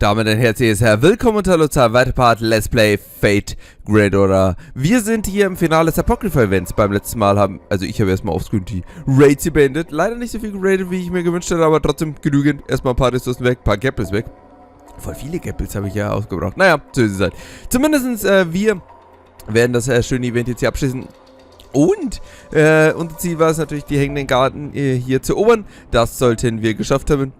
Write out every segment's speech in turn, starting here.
Und damit ein herzliches Willkommen und hallo zu einem weiteren Part Let's Play Fate Grand Order. Wir sind hier im Finale des Apocrypha Events. Beim letzten Mal ich habe erstmal offscreen die Raids beendet. Leider nicht so viel geradet, wie ich mir gewünscht hätte, aber trotzdem genügend. Erstmal ein paar Ressourcen weg, ein paar Gapples weg. Voll viele Gapples habe ich ja ausgebraucht. Naja, so ist es halt. Zumindest wir werden das schöne Event jetzt hier abschließen. Und unser Ziel war es natürlich, die hängenden Garten hier zu erobern. Das sollten wir geschafft haben.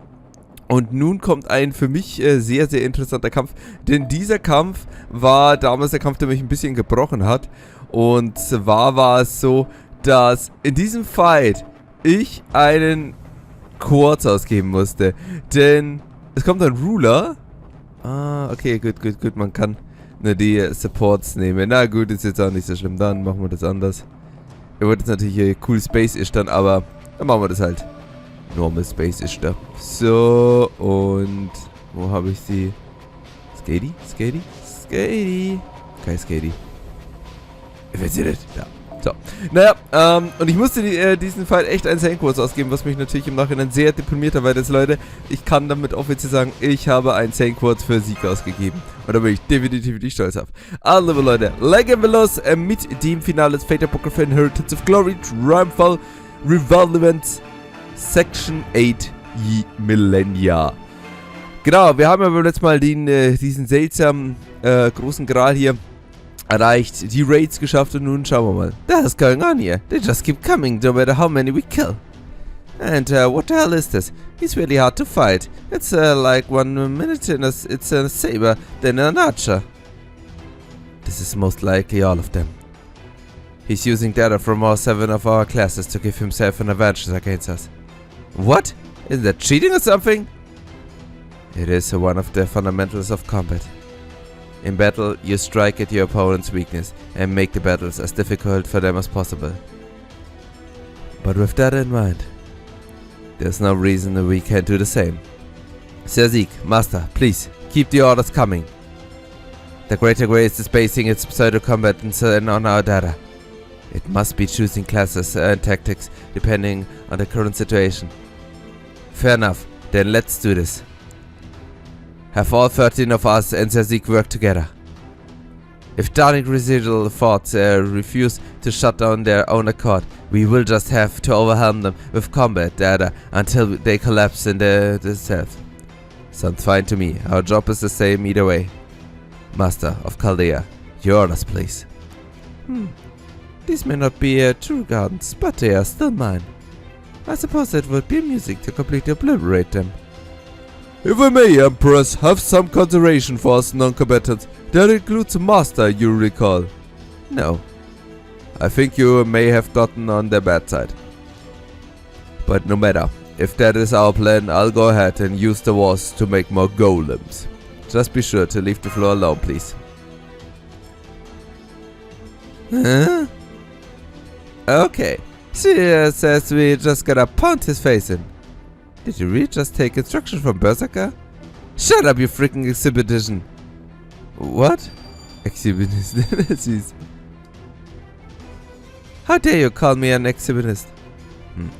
Und nun kommt ein für mich sehr, sehr interessanter Kampf. Denn dieser Kampf war damals der Kampf, der mich ein bisschen gebrochen hat. Und zwar war es so, dass in diesem Fight ich einen Quartz ausgeben musste. Denn es kommt ein Ruler. Ah, okay, gut. Man kann nur die Supports nehmen. Na gut, ist jetzt auch nicht so schlimm. Dann machen wir das anders. Er wird jetzt natürlich cool Space ist dann, aber dann machen wir das halt. Normal Space ist da. So, und wo habe ich sie? Skady? Kein Skady. Ich weiß nicht. Da. So. Naja, und ich musste diesen Fall echt einen Sane-Kurs ausgeben, was mich natürlich im Nachhinein sehr deprimiert hat, weil das, Leute, ich kann damit offiziell sagen, ich habe einen Sane-Kurs für Sieg ausgegeben. Und da bin ich definitiv nicht stolz auf. Also, liebe Leute, legen wir los mit dem Finale des Fate Apocrypha Inheritance of Glory, Triumphal Revolvements Section 8 Ye Millennia. Genau, wir haben ja beim letzten Mal diesen seltsamen großen Gral hier erreicht, die Raids geschafft und nun schauen wir mal. That's going on here. They just keep coming no matter how many we kill. And what the hell is this? He's really hard to fight. It's like 1 minute it's a saber, then an archer. This is most likely all of them. He's using data from all 7 of our classes to give himself an advantage against us. What? Isn't that cheating or something? It is one of the fundamentals of combat. In battle, you strike at your opponent's weakness and make the battles as difficult for them as possible. But with that in mind, there's no reason that we can't do the same. Sir Zeke, Master, please, keep the orders coming. The greater grace is basing its pseudo-combatants on our data. It must be choosing classes and tactics depending on the current situation. Fair enough, then let's do this. Have all 13 of us and Sir Zeke work together. If Darnik residual thoughts refuse to shut down their own accord, we will just have to overwhelm them with combat data until they collapse in their self. Sounds fine to me. Our job is the same either way. Master of Chaldea, your orders, please. These may not be true gardens, but they are still mine. I suppose it would be amusing to completely obliterate them. If I may, Empress, have some consideration for us non-combatants. That includes Master, you recall. No. I think you may have gotten on their bad side. But no matter. If that is our plan, I'll go ahead and use the walls to make more golems. Just be sure to leave the floor alone, please. Huh? Okay. She says we just gotta pound his face in. Did you really just take instructions from Berserker? Shut up, you freaking exhibition! What? Exhibitionist? How dare you call me an exhibitionist?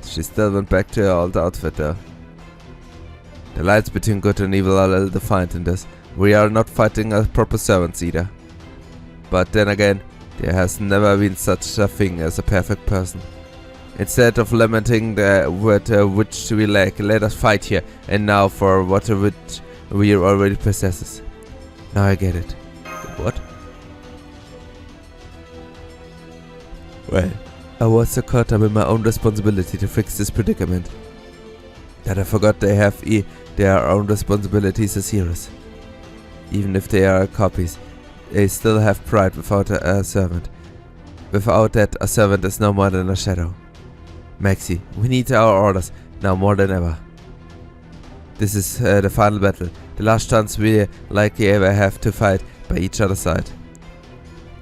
She still went back to her old outfit though. The lines between good and evil are a little defined in this. We are not fighting as proper servants either. But then again, there has never been such a thing as a perfect person. Instead of lamenting which we lack, let us fight here and now for what which we already possesses. Now I get it. What? Well, I was so caught up in my own responsibility to fix this predicament that I forgot they have their own responsibilities as heroes. Even if they are copies, they still have pride without a servant. Without that, a servant is no more than a shadow. Maxi, we need our orders, now more than ever. This is the final battle, the last chance we likely ever have to fight by each other's side.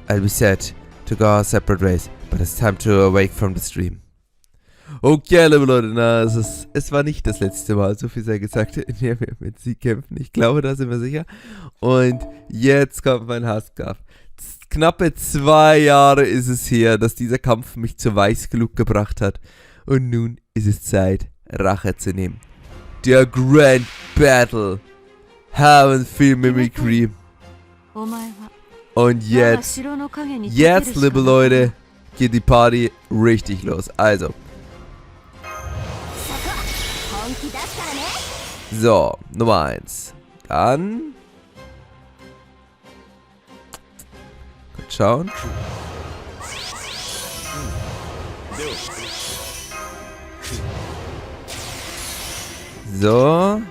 I'll be sad to go our separate ways, but it's time to awake from the stream. Okay, liebe Leute, na, es war nicht das letzte Mal, so viel sei gesagt, in der wir mit Sieg kämpfen. Ich glaube, da sind wir sicher. Und jetzt kommt mein Hasskampf. Knappe 2 Jahre ist es her, dass dieser Kampf mich zu Weißglut gebracht hat. Und nun ist es Zeit, Rache zu nehmen. Der Grand Battle Haben viel Mimikry. Und jetzt, liebe Leute, geht die Party richtig los. Also. So, Nummer 1. Dann. Gut schauen. So.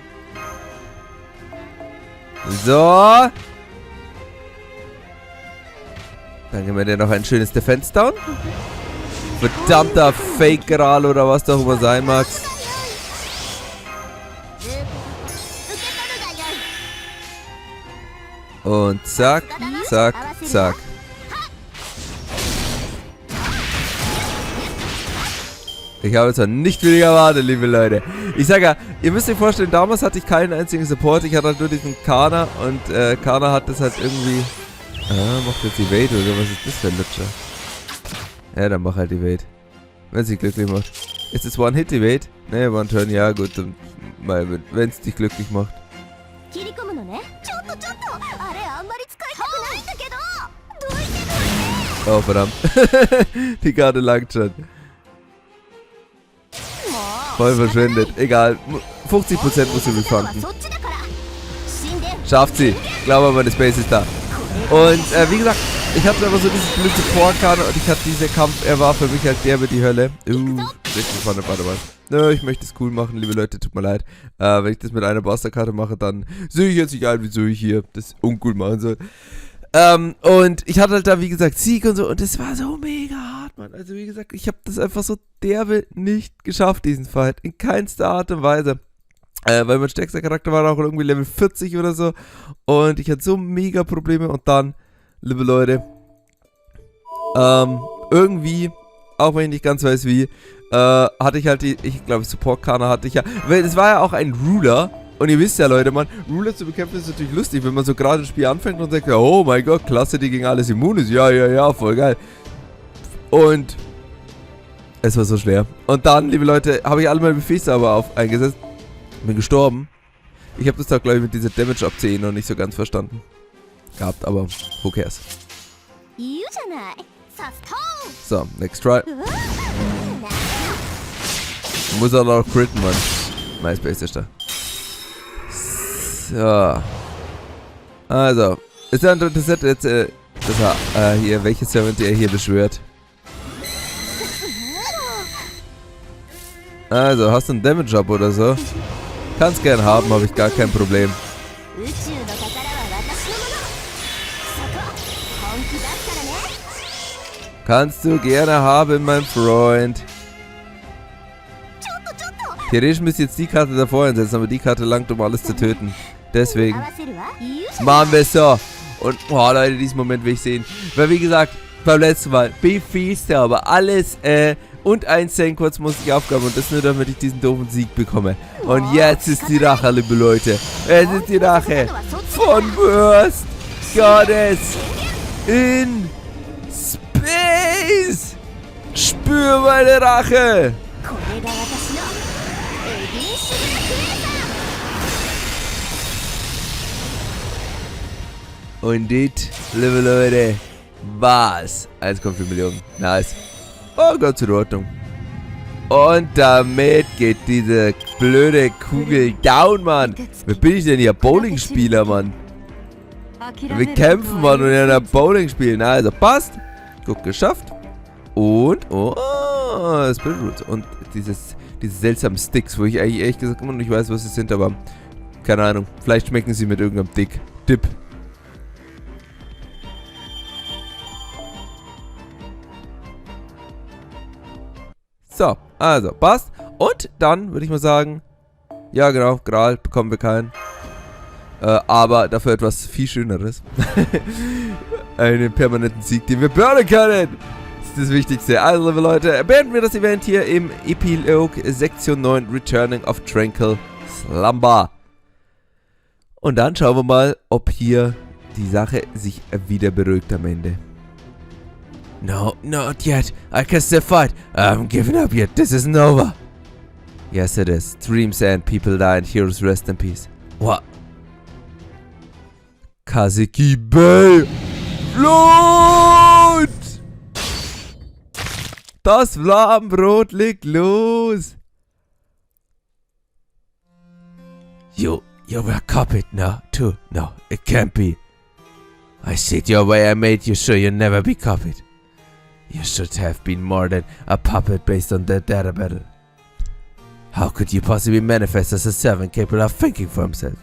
So. Dann geben wir dir noch ein schönes Defense Down. Verdammter Fake-Geral oder was doch immer sein mag. Und zack, zack, zack. Ich habe zwar nicht weniger erwartet, liebe Leute. Ich sage ja, ihr müsst euch vorstellen, damals hatte ich keinen einzigen Support. Ich hatte halt nur diesen Kana und Kana hat das halt irgendwie... macht jetzt Evade oder was ist das für ein Lutscher? Ja, dann mach halt Evade. Wenn es dich glücklich macht. Ist es One-Hit-Evade? Ne, One-Turn, ja gut. Wenn es dich glücklich macht. Oh, verdammt. Die Karte langt schon. Voll verschwendet. Egal. 50% muss sie refanden. Schafft sie. Ich glaube aber, das Base ist da. Und wie gesagt, ich hatte aber so dieses blöde Support-Karte und ich hatte dieser Kampf, er war für mich halt der mit die Hölle. Richtig von der Badewand. Nö, ich möchte es cool machen, liebe Leute, tut mir leid. Wenn ich das mit einer Masterkarte mache, dann sehe ich jetzt nicht ein, wieso ich hier das uncool machen soll. Und ich hatte halt da, wie gesagt, Sieg und so und das war so mega hart, Mann. Also wie gesagt, ich habe das einfach so derbe nicht geschafft, diesen Fight. In keinster Art und Weise. Weil mein stärkster Charakter war auch irgendwie Level 40 oder so. Und ich hatte so mega Probleme. Und dann, liebe Leute, irgendwie, auch wenn ich nicht ganz weiß wie, hatte ich halt die, ich glaube Support-Kana hatte ich ja. Weil es war ja auch ein Ruler. Und ihr wisst ja, Leute, man, Ruler zu bekämpfen ist natürlich lustig, wenn man so gerade ein Spiel anfängt und sagt, oh mein Gott, klasse, die gegen alles immun ist. Ja, ja, ja, voll geil. Und es war so schwer. Und dann, liebe Leute, habe ich alle meine Befehle aber eingesetzt. Bin gestorben. Ich habe das da, glaube ich, mit dieser Damage ab 10 noch nicht so ganz verstanden. Gehabt, aber who cares. So, next try. Muss auch noch critten, Mann. MySpace ist da. So. Also. Ist ja interessant jetzt, hier, welche Servant er hier beschwört. Also, hast du einen Damage-Up oder so? Kannst gern haben, habe ich gar kein Problem. Kannst du gerne haben, mein Freund. Theoretisch müsst ihr jetzt die Karte davor einsetzen, aber die Karte langt, um alles zu töten. Deswegen machen wir es so. Und, oh Leute, diesen Moment will ich sehen. Weil, wie gesagt, beim letzten Mal, Befehlste, aber alles, und ein Cent kurz muss ich aufgaben und das nur, damit ich diesen doofen Sieg bekomme. Und jetzt ist die Rache, liebe Leute. Es ist die Rache von Worst Goddess in Space. Spür meine Rache. Und dit, liebe Leute, war's. 1,4 Millionen. Nice. Oh, ganz in Ordnung. Und damit geht diese blöde Kugel down, Mann. Wer bin ich denn hier? Bowling-Spieler, Mann. Wir kämpfen, Mann, und in einer Bowling spielen. Also, passt. Gut, geschafft. Und, oh, Spirit Roots. Und diese seltsamen Sticks, wo ich eigentlich ehrlich gesagt immer noch nicht weiß, was sie sind, aber keine Ahnung. Vielleicht schmecken sie mit irgendeinem Dip. So, also, passt. Und dann würde ich mal sagen, ja genau, Gral bekommen wir keinen. Aber dafür etwas viel Schöneres. Einen permanenten Sieg, den wir burnen können. Das ist das Wichtigste. Also, liebe Leute, beenden wir das Event hier im Epilog Sektion 9 Returning of Tranquil Slumber. Und dann schauen wir mal, ob hier die Sache sich wieder beruhigt am Ende. No, not yet. I can still fight. I haven't given up yet. This isn't over. Yes, it is. Dreams end, people die, and heroes rest in peace. What? Kaseki Bell. Blut! Das Flammenbrot legt los. You were copied now, too. No, it can't be. I said your way, I made you sure you'll never be copied. You should have been more than a puppet based on that data battle. How could you possibly manifest as a servant capable of thinking for himself?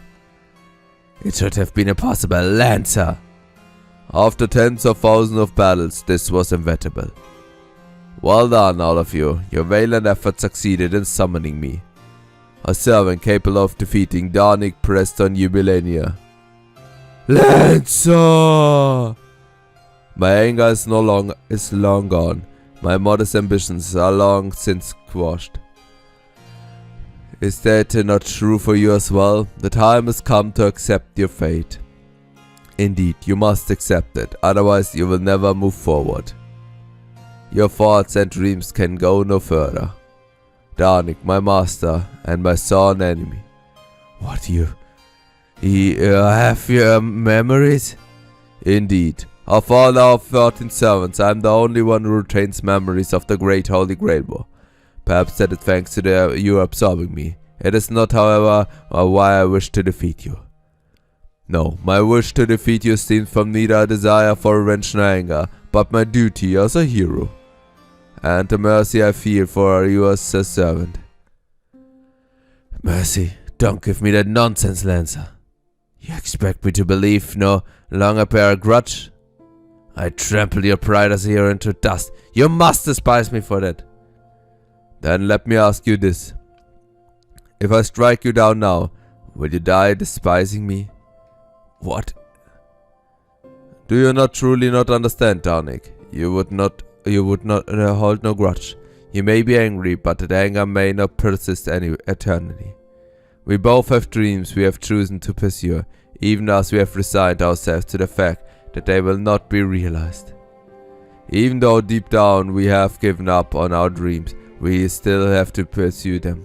It should have been a possible Lancer. After tens of thousands of battles, this was inevitable. Well done, all of you. Your valiant effort succeeded in summoning me. A servant capable of defeating Darnik pressed on you millennia. Lancer! My anger is long gone. My modest ambitions are long since quashed. Is that not true for you as well? The time has come to accept your fate. Indeed, you must accept it, otherwise you will never move forward. Your thoughts and dreams can go no further. Darnik, my master, and my sworn enemy. What, you have your memories? Indeed. Of all our 13 servants, I am the only one who retains memories of the Great Holy Grail War. Perhaps that is thanks to you absorbing me. It is not, however, why I wish to defeat you. No, my wish to defeat you stems from neither a desire for revenge nor anger, but my duty as a hero. And the mercy I feel for you as a servant. Mercy? Don't give me that nonsense, Lancer. You expect me to believe no longer bear a grudge? I trample your pride as a hero into dust. You must despise me for that. Then let me ask you this. If I strike you down now, will you die despising me? What? Do you not truly not understand, Darnik? You would not hold no grudge. You may be angry, but that anger may not persist eternally. We both have dreams we have chosen to pursue, even as we have resigned ourselves to the fact that they will not be realized. Even though deep down we have given up on our dreams, we still have to pursue them.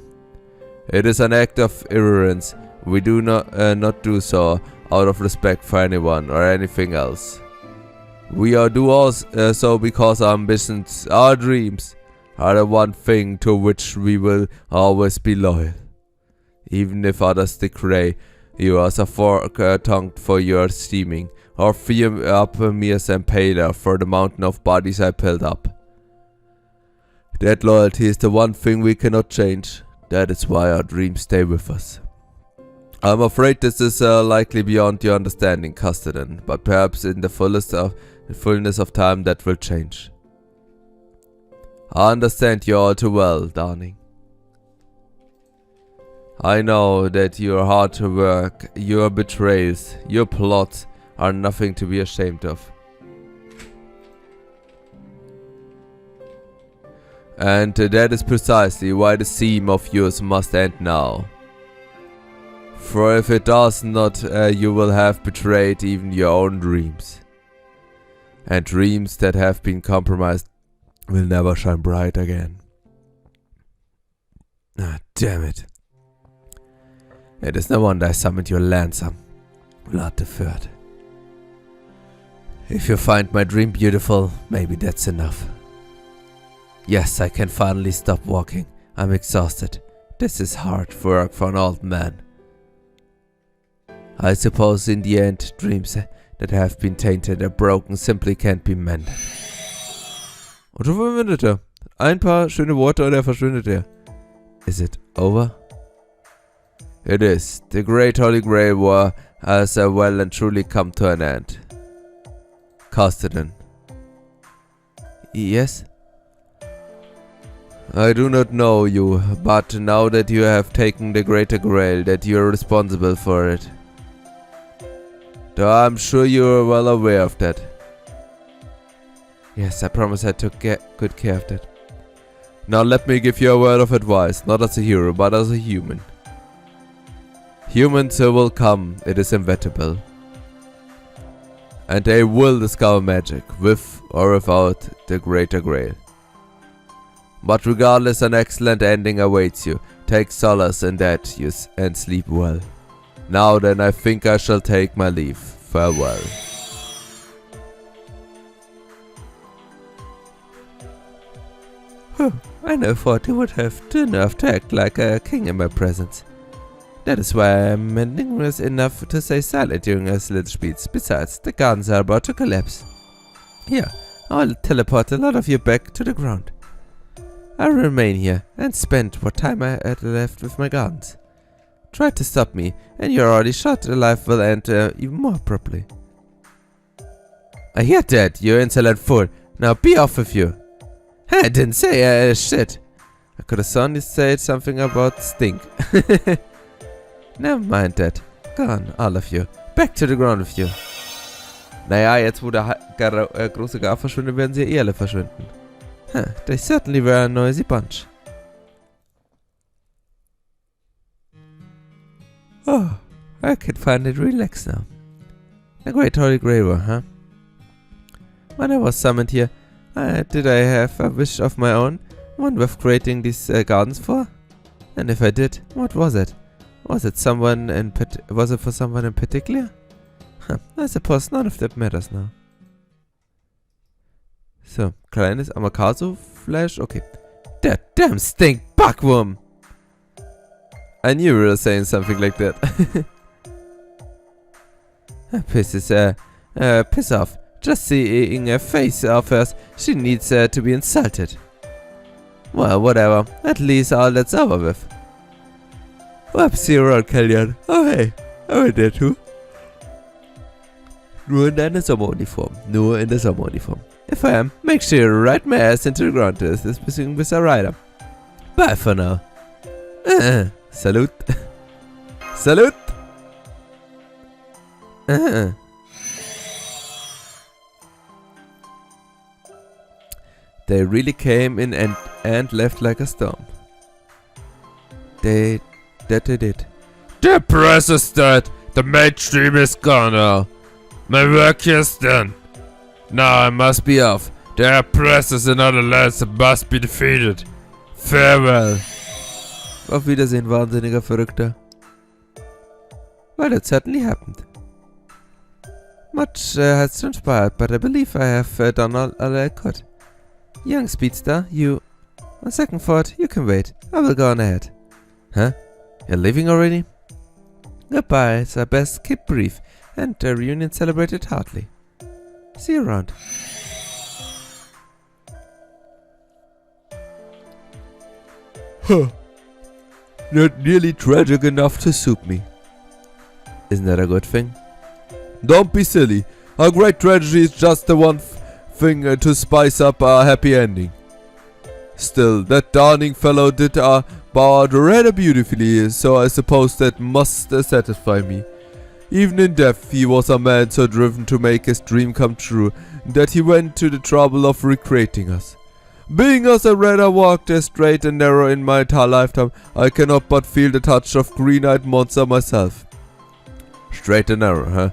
It is an act of irreverence. We do not do so out of respect for anyone or anything else. We do so because our ambitions, our dreams, are the one thing to which we will always be loyal. Even if others decry you as a fork-tongued for your steaming, or fear up me as impaler for the mountain of bodies I piled up. That loyalty is the one thing we cannot change. That is why our dreams stay with us. I'm afraid this is likely beyond your understanding, Castellan, but perhaps in the fullness of time that will change. I understand you all too well, darling. I know that your hard work, your betrayals, your plots are nothing to be ashamed of. And that is precisely why the theme of yours must end now. For if it does not, you will have betrayed even your own dreams. And dreams that have been compromised will never shine bright again. Ah, damn it. It is no wonder I summoned your Lancer, Blood the Third. If you find my dream beautiful, maybe that's enough. Yes, I can finally stop walking. I'm exhausted. This is hard work for an old man. I suppose in the end, dreams that have been tainted and broken simply can't be mended. Und schon verschwindet er. Ein paar schöne Worte und er verschwindet er. Is it over? It is. The Great Holy Grail War has well and truly come to an end. Castellan. Yes? I do not know you, but now that you have taken the Greater Grail, that you are responsible for it. Though I'm sure you are well aware of that. Yes, I promise I took good care of that. Now let me give you a word of advice, not as a hero, but as a human. Humans will come, it is inevitable. And they will discover magic, with or without the Greater Grail. But regardless, an excellent ending awaits you. Take solace in that and sleep well. Now then, I think I shall take my leave. Farewell. I never thought you would have the nerve to act like a king in my presence. That is why I'm magnanimous enough to stay silent during our little speech. Besides, the gardens are about to collapse. Here, I'll teleport a lot of you back to the ground. I'll remain here and spend what time I had left with my gardens. Try to stop me, and you're already shot. Life will end even more abruptly. I hear that, you insolent fool. Now be off with you. I didn't say shit. I could have sworn you said something about stink. Never mind that. Gone, all of you. Back to the ground with you. Naja, jetzt wo der große Gar verschwindet, werden sie alle verschwinden. They certainly were a noisy bunch. Oh, I can finally relax now. A great holy grail, huh? When I was summoned here, did I have a wish of my own? One worth creating these gardens for? And if I did, what was it? Was it for someone in particular? I suppose none of that matters now. So, kleines Amakasu-Flash, okay. That damn stink bugworm! I knew you were saying something like that. Piss off. Just seeing her face of hers, she needs to be insulted. Well, whatever. At least all that's over with. Whoopsie roll, Kellyan. Oh hey, I went there too. Nur in deiner Sommeruniform. Nur in der Sommeruniform. If I am, make sure you ride my ass into the ground to this with a rider. Bye for now. Salute. Salute. They really came in and left like a storm. That they did. The press is dead. The mainstream is gone now. My work here is done. Now I must be off. There are presses in other lands that must be defeated. Farewell. Auf Wiedersehen, wahnsinniger Verrückter. Well, that certainly happened. Much has transpired, but I believe I have done all I could. Young speedster, you... On second thought, you can wait. I will go on ahead. Huh? You're leaving already? Goodbye, so best keep brief, and the reunion celebrated heartily. See you around. Huh. Not nearly tragic enough to suit me. Isn't that a good thing? Don't be silly. A great tragedy is just the one thing to spice up a happy ending. Still, that darling fellow did bow out rather beautifully, so I suppose that must satisfy me. Even in death, he was a man so driven to make his dream come true that he went to the trouble of recreating us. Being as I rather walked as straight and narrow in my entire lifetime, I cannot but feel the touch of green-eyed monster myself. Straight and narrow, huh?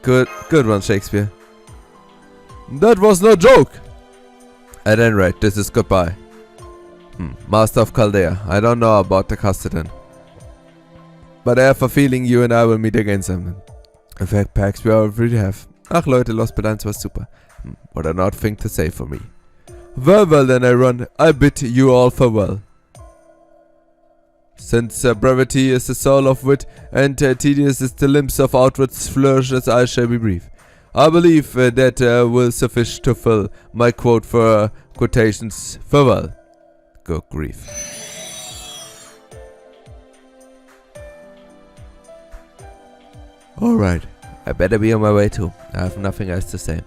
Good one, Shakespeare. That was no joke! At any rate, this is goodbye. Master of Chaldea, I don't know about the Castellan, but I have a feeling you and I will meet again sometime. In fact, perhaps we already have. Ach Leute, Lostbelt 1 war super. What an odd thing to say for me. Well then I run. I bid you all farewell. Since brevity is the soul of wit and tedious is the limbs of outward flourishes, I shall be brief. I believe that will suffice to fill my quote for quotations. Farewell. Good grief. Alright, I better be on my way too. I have nothing else to say.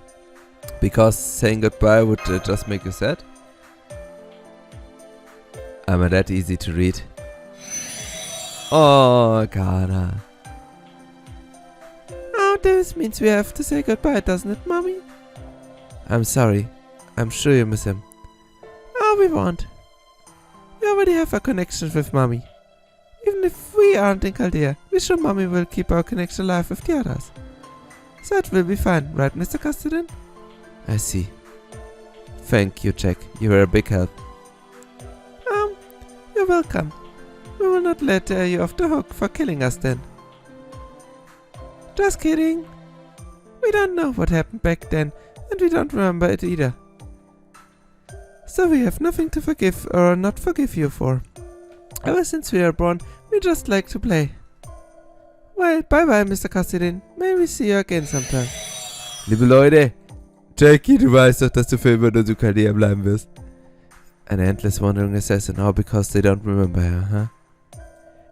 Because saying goodbye would just make you sad? Am I that easy to read? Oh, Ghana. Oh, this means we have to say goodbye, doesn't it, Mommy? I'm sorry. I'm sure you miss him. Oh, we won't. We already have a connection with Mommy. Even if we aren't in Chaldea, we're sure Mommy will keep our connection alive with the others. So it will be fine, right, Mr. Castellan? I see. Thank you, Jack. You were a big help. You're welcome. We will not let you off the hook for killing us then. Just kidding. We don't know what happened back then, and we don't remember it either. So we have nothing to forgive or not forgive you for. Ever since we were born, we just like to play. Well, bye bye, Mr. Cassidy. Maybe we see you again sometime. Liebe Leute, Jackie, du weißt doch, dass du für immer nur so Chaldea bleiben wirst. An endless wandering assassin, all because they don't remember her, huh?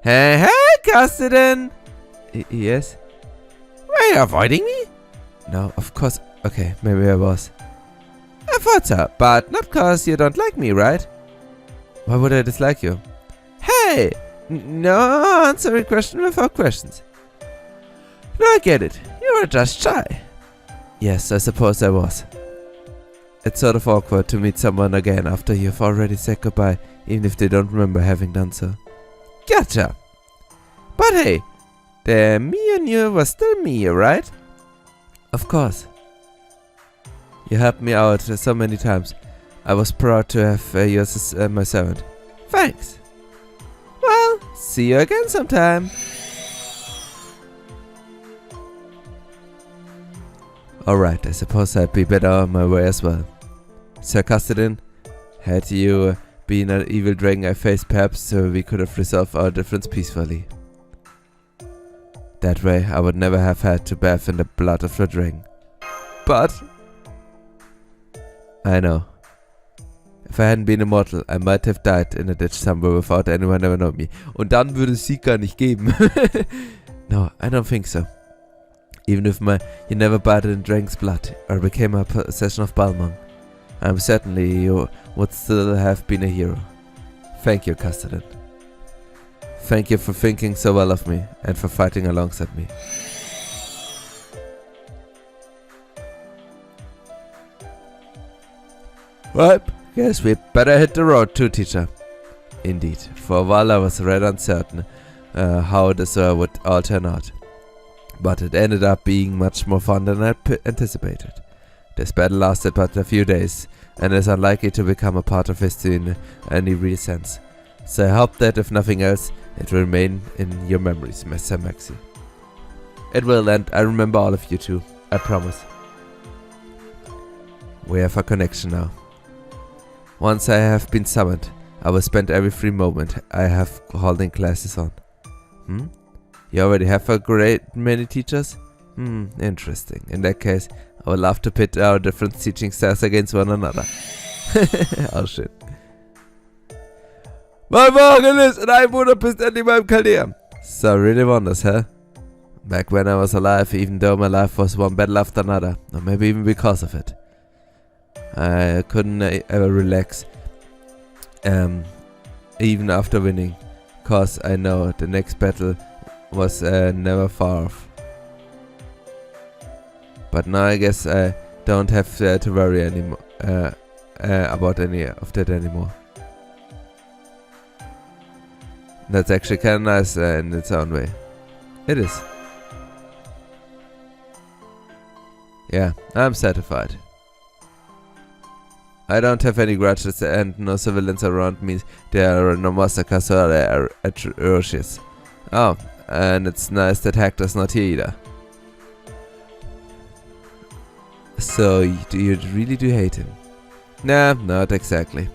Hey, Cassidy! Yes? Were you avoiding me? No, of course. Okay, maybe I was. I thought so, but not cause you don't like me, right? Why would I dislike you? Hey! No answering question without questions. No, I get it. You were just shy. Yes, I suppose I was. It's sort of awkward to meet someone again after you've already said goodbye, even if they don't remember having done so. Gotcha! But hey, the me you knew was still me, right? Of course. You helped me out so many times. I was proud to have you as my servant. Thanks. Well, see you again sometime. Alright, I suppose I'd be better on my way as well. Sir Cassidy, had you been an evil dragon I faced, perhaps we could have resolved our difference peacefully. That way, I would never have had to bathe in the blood of the dragon. But I know. If I hadn't been immortal, I might have died in a ditch somewhere without anyone ever knowing me. Und dann würde es Sieg gar nicht geben. No, I don't think so. Even if you never bathed in dragon's blood or became a possession of Balmung, I'm certainly you would still have been a hero. Thank you, Cassidy. Thank you for thinking so well of me and for fighting alongside me. Well, guess we better hit the road too, teacher. Indeed, for a while I was rather uncertain how this would all turn out. But it ended up being much more fun than I anticipated. This battle lasted but a few days, and is unlikely to become a part of history in any real sense. So I hope that if nothing else, it will remain in your memories, Mr. Maxi. It will, and I remember all of you too, I promise. We have a connection now. Once I have been summoned, I will spend every free moment I have holding classes on. You already have a great many teachers? Interesting. In that case, I would love to pit our different teaching styles against one another. Oh shit. My Morgen ist in einem Monat bist endlich beim Chaldea. So really wonders, huh? Back when I was alive, even though my life was one battle after another, or maybe even because of it, I couldn't ever relax, even after winning, cause I know the next battle was never far off. But now I guess I don't have to worry anymore about any of that anymore. That's actually kind of nice in its own way. It is. Yeah, I'm satisfied. I don't have any grudges and no civilians around me. There are no massacres or atrocious. Oh, and it's nice that Hector's not here either. So, you really do hate him? Nah, not exactly.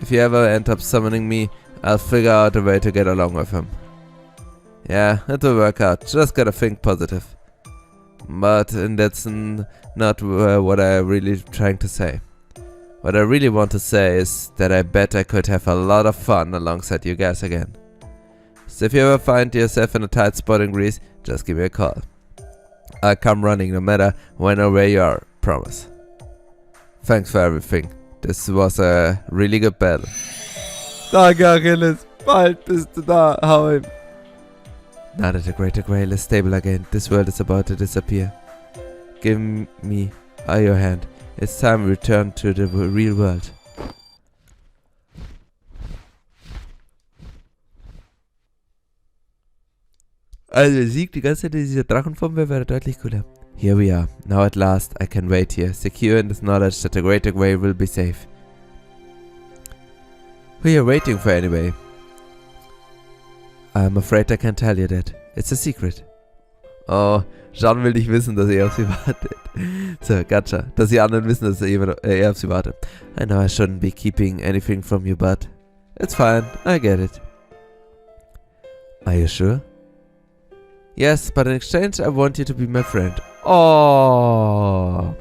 If you ever end up summoning me, I'll figure out a way to get along with him. Yeah, it will work out, just gotta think positive. But that's not what I'm really trying to say. What I really want to say is that I bet I could have a lot of fun alongside you guys again. So if you ever find yourself in a tight spot in Greece, just give me a call. I'll come running no matter when or where you are, promise. Thanks for everything. This was a really good battle. Danke, Achilles. Bald bist du da. Hau hin. Now that the Greater Grail is stable again, this world is about to disappear. Give me your hand. It's time we return to the real world. Also Sieg die ganze Zeit in dieser Drachenform wäre deutlich cooler. Here we are. Now at last I can wait here, secure in this knowledge that the Greater Grail will be safe. Who are you waiting for anyway? I'm afraid I can't tell you that. It's a secret. Oh, Jean will nicht wissen, dass er auf sie wartet. So, gotcha. Dass die anderen wissen, dass er auf sie wartet. I know I shouldn't be keeping anything from you, but it's fine. I get it. Are you sure? Yes, but in exchange I want you to be my friend. Oh,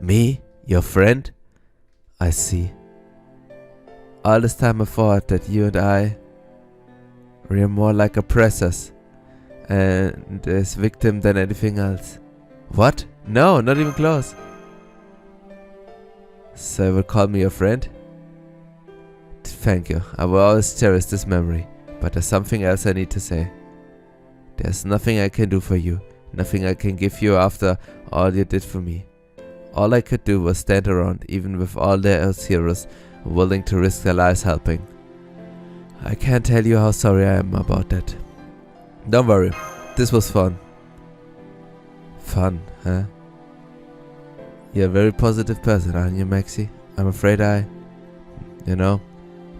me? Your friend? I see. All this time I thought that you and I were more like oppressors and as victim than anything else. What? No, not even close. So you will call me your friend? Thank you. I will always cherish this memory. But there's something else I need to say. There's nothing I can do for you. Nothing I can give you after all you did for me. All I could do was stand around, even with all the else heroes willing to risk their lives helping. I can't tell you how sorry I am about that. Don't worry. This was fun. Fun, huh? You're a very positive person, aren't you, Maxi? I'm afraid now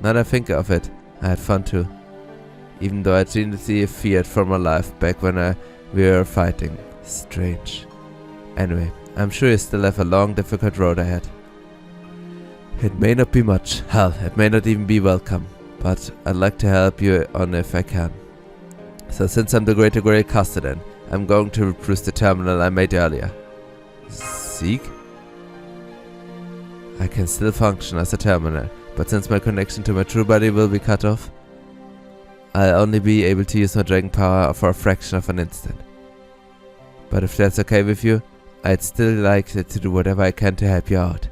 that I think of it, I had fun too. Even though I genuinely feared for my life back when we were fighting. Strange. Anyway, I'm sure you still have a long, difficult road ahead. It may not be much, hell, it may not even be welcome, but I'd like to help you on if I can. So since I'm the greater Castellan, I'm going to reproduce the terminal I made earlier. Sieg? I can still function as a terminal, but since my connection to my true body will be cut off, I'll only be able to use my dragon power for a fraction of an instant. But if that's okay with you, I'd still like to do whatever I can to help you out.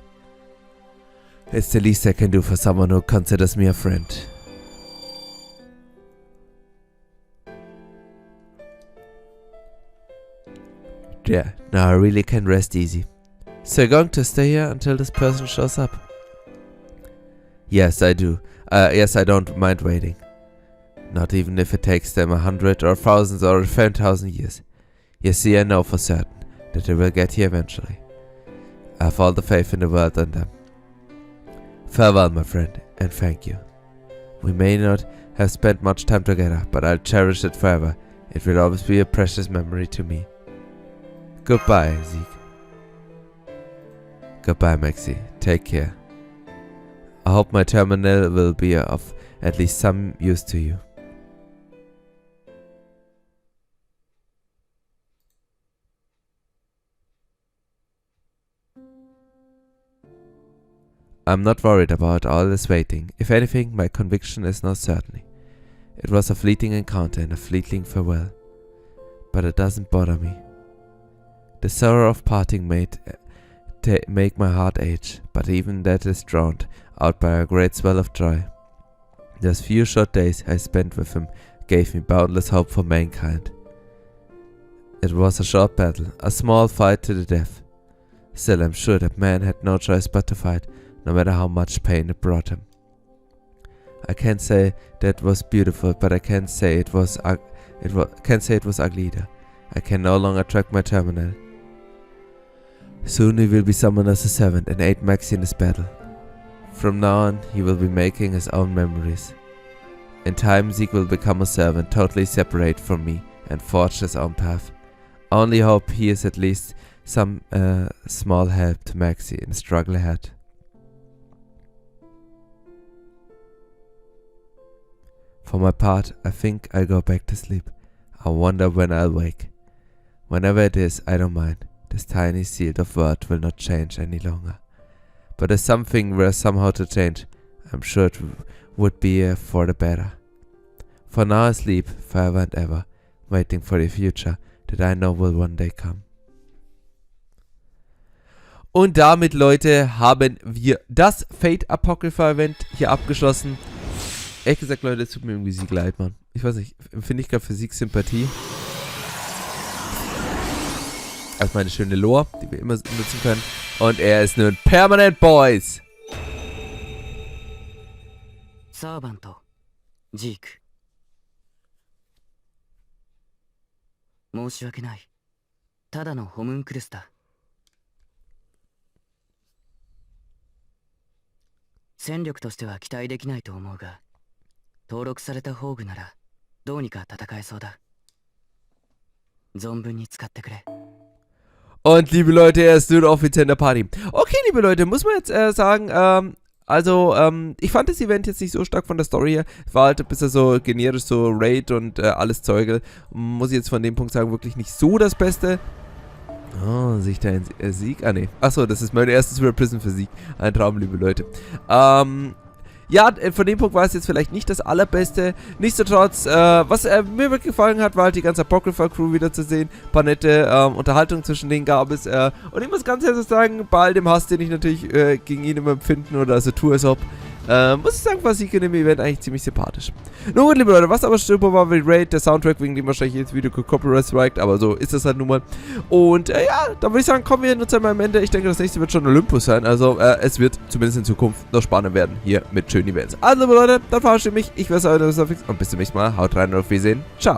It's the least I can do for someone who considers me a friend. Yeah, now I really can rest easy. So you're going to stay here until this person shows up? Yes, I do. Yes, I don't mind waiting. Not even if it takes them 100 or thousands or 10,000 years. You see, I know for certain that they will get here eventually. I have all the faith in the world in them. Farewell, my friend, and thank you. We may not have spent much time together, but I'll cherish it forever. It will always be a precious memory to me. Goodbye, Zeke. Goodbye, Maxi. Take care. I hope my terminal will be of at least some use to you. I'm not worried about all this waiting. If anything, my conviction is now certain. It was a fleeting encounter and a fleeting farewell. But it doesn't bother me. The sorrow of parting make my heart ache, but even that is drowned out by a great swell of joy. Those few short days I spent with him gave me boundless hope for mankind. It was a short battle, a small fight to the death. Still, I'm sure that man had no choice but to fight, no matter how much pain it brought him. I can't say that was beautiful, but I can say it was ugly either. I can no longer track my terminal. Soon he will be summoned as a servant and aid Maxi in his battle. From now on, he will be making his own memories. In time, Zeke will become a servant, totally separate from me, and forge his own path. I only hope he is at least some small help to Maxi in the struggle ahead. For my part, I think I'll go back to sleep. I wonder when I'll wake. Whenever it is, I don't mind. This tiny shield of word will not change any longer. But if something were somehow to change, I'm sure it would be for the better. For now I sleep forever and ever, waiting for the future that I know will one day come. Und damit, Leute, haben wir das Fate Apocrypha Event hier abgeschlossen. Ehrlich gesagt, Leute, es tut mir irgendwie Sieg leid, Mann. Ich weiß nicht, empfinde ich gerade für Sieg Sympathie. Als meine schöne Lore, die wir immer nutzen können. Und er ist nun Permanent Boys. Servant, Zeke. 申し訳ない。ただのホムンクルスだ。戦力としては期待できないと思うが、登録された宝具ならどうにか戦えそうだ。存分に使ってくれ。 Und liebe Leute, er ist nun offiziell in der Party. Okay, liebe Leute, muss man jetzt sagen, ich fand das Event jetzt nicht so stark von der Story her. War halt ein bisschen so generisch, so Raid und alles Zeugel. Muss ich jetzt von dem Punkt sagen, wirklich nicht so das Beste. Oh, sehe ich da einen Sieg? Ah, ne. Achso, das ist mein erstes Super Prison für Sieg. Ein Traum, liebe Leute. Ja, von dem Punkt war es jetzt vielleicht nicht das allerbeste. Nichtsdestotrotz, was mir wirklich gefallen hat, war halt die ganze Apocrypha-Crew wieder zu sehen. Ein paar nette Unterhaltungen zwischen denen gab es. Und ich muss ganz ehrlich sagen, bei all dem Hass, den ich natürlich gegen ihn immer empfinden oder also tue es ob, muss ich sagen, war Sieg in dem Event eigentlich ziemlich sympathisch. Nun gut, liebe Leute, was aber super war wie Raid, der Soundtrack, wegen dem wahrscheinlich jetzt Video Copyright striked, aber so ist das halt nun mal. Und ja, dann würde ich sagen, kommen wir jetzt einmal am Ende. Ich denke, das nächste wird schon Olympus sein, also es wird zumindest in Zukunft noch spannend werden, hier mit schönen Events. Also liebe Leute, dann verabschiede ich mich, ich werde euch und bis zum nächsten Mal, haut rein und auf Wiedersehen, ciao.